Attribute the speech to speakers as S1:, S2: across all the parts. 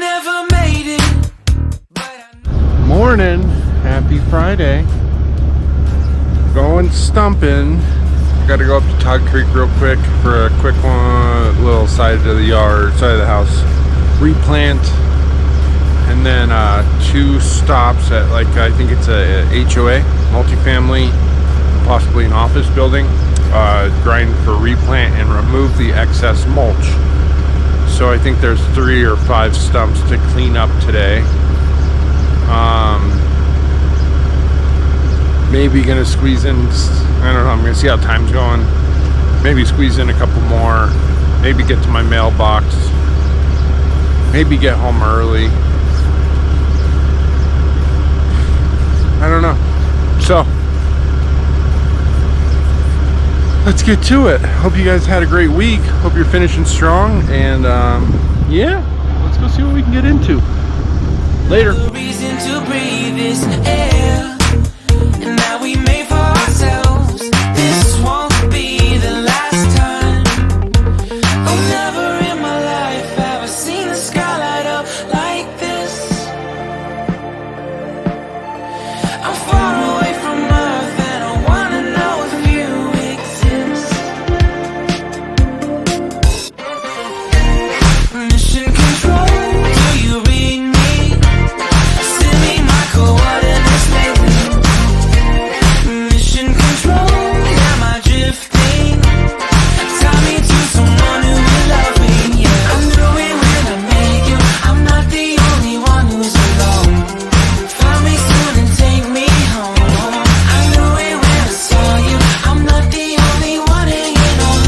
S1: never made it, but I know.
S2: Morning, happy Friday. Going stumping. Gotta go up to Todd Creek real quick for a quick one, little side of the yard, side of the house replant, and then 2 stops at, like, I think it's a HOA, multifamily, possibly an office building, grind for replant and remove the excess mulch. So I think there's 3 or 5 stumps to clean up today. Maybe gonna squeeze in, I don't know, I'm gonna see how time's going. Maybe squeeze in a couple more. Maybe get to my mailbox. Maybe get home early. I don't know. So, let's get to it. Hope you guys had a great week. Hope you're finishing strong. And yeah, let's go see what we can get into. Later.
S1: The reason to breathe this air, and now we made for ourselves. This won't be the last time. Oh, never in my life have I seen the sky light up like this. I'm far away from Earth and I wanna know if you exist. Mission control, do you read me? Send me my coordinates lately. Mission control, am I drifting? Tie me to someone who will love me, yeah. I knew it when I met you, I'm not the only one who's alone. Find me soon and take me home. I knew it when I saw you, I'm not the only one hanging on.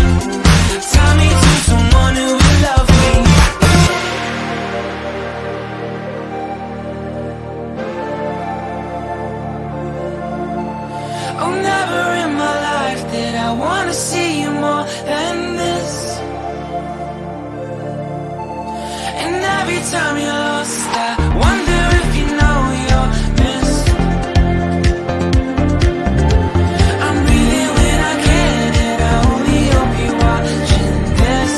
S1: Tie me to someone who will love me. Oh, never in my life did I want to see you more than this. And every time you're lost, I wonder if you know you're missed. I'm breathing when I can, and I only hope you're watching this.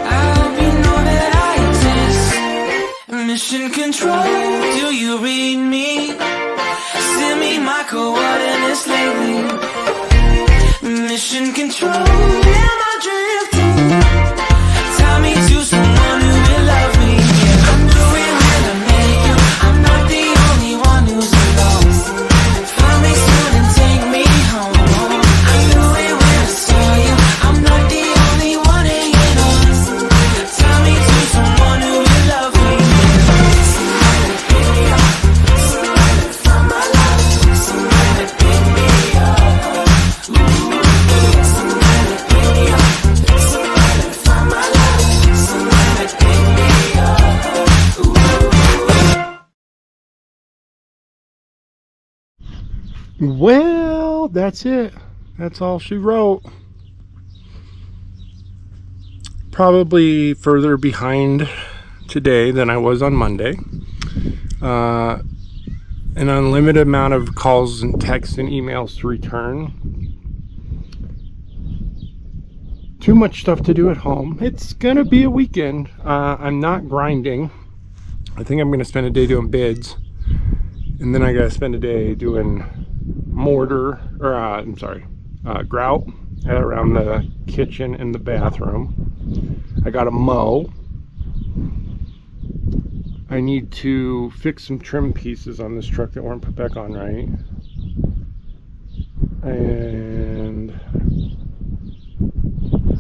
S1: I hope you know that I exist. Mission control, do you read me? Send me my coordinates lately. Mission control, am I drifting? Tie me to someone who will love me, yeah. I knew it when I met you, I'm not the only one who's alone. Find me soon and take me home. I knew it when I saw you, I'm not the only one hanging on. Tie me to someone who will love me, yeah. Somebody pick me up, somebody from my life, somebody pick me up. Somebody pick me up, somebody from my life, somebody pick me up.
S2: Well, that's it. That's all she wrote. Probably further behind today than I was on Monday. An unlimited amount of calls and texts and emails to return. Too much stuff to do at home. It's gonna be a weekend. I'm not grinding. I think I'm gonna spend a day doing bids, and then I gotta spend a day doing mortar, or grout around the kitchen and the bathroom. I gotta mow. I need to fix some trim pieces on this truck that weren't put back on right. And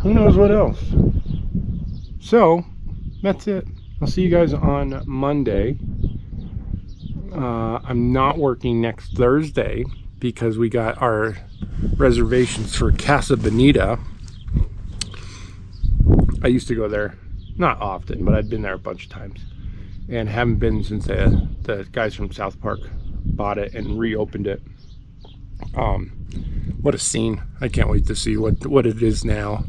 S2: who knows what else. So that's it. I'll see you guys on Monday. I'm not working next Thursday because we got our reservations for Casa Bonita. I used to go there, not often, but I've been there a bunch of times, and haven't been since the guys from South Park bought it and reopened it. What a scene. I can't wait to see what it is now.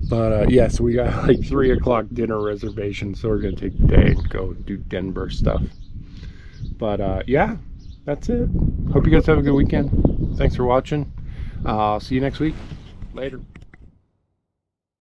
S2: But yeah, so we got like 3 o'clock dinner reservations, so we're gonna take the day and go do Denver stuff. But yeah, that's it. Hope you guys have a good weekend. Thanks for watching. I'll see you next week. Later.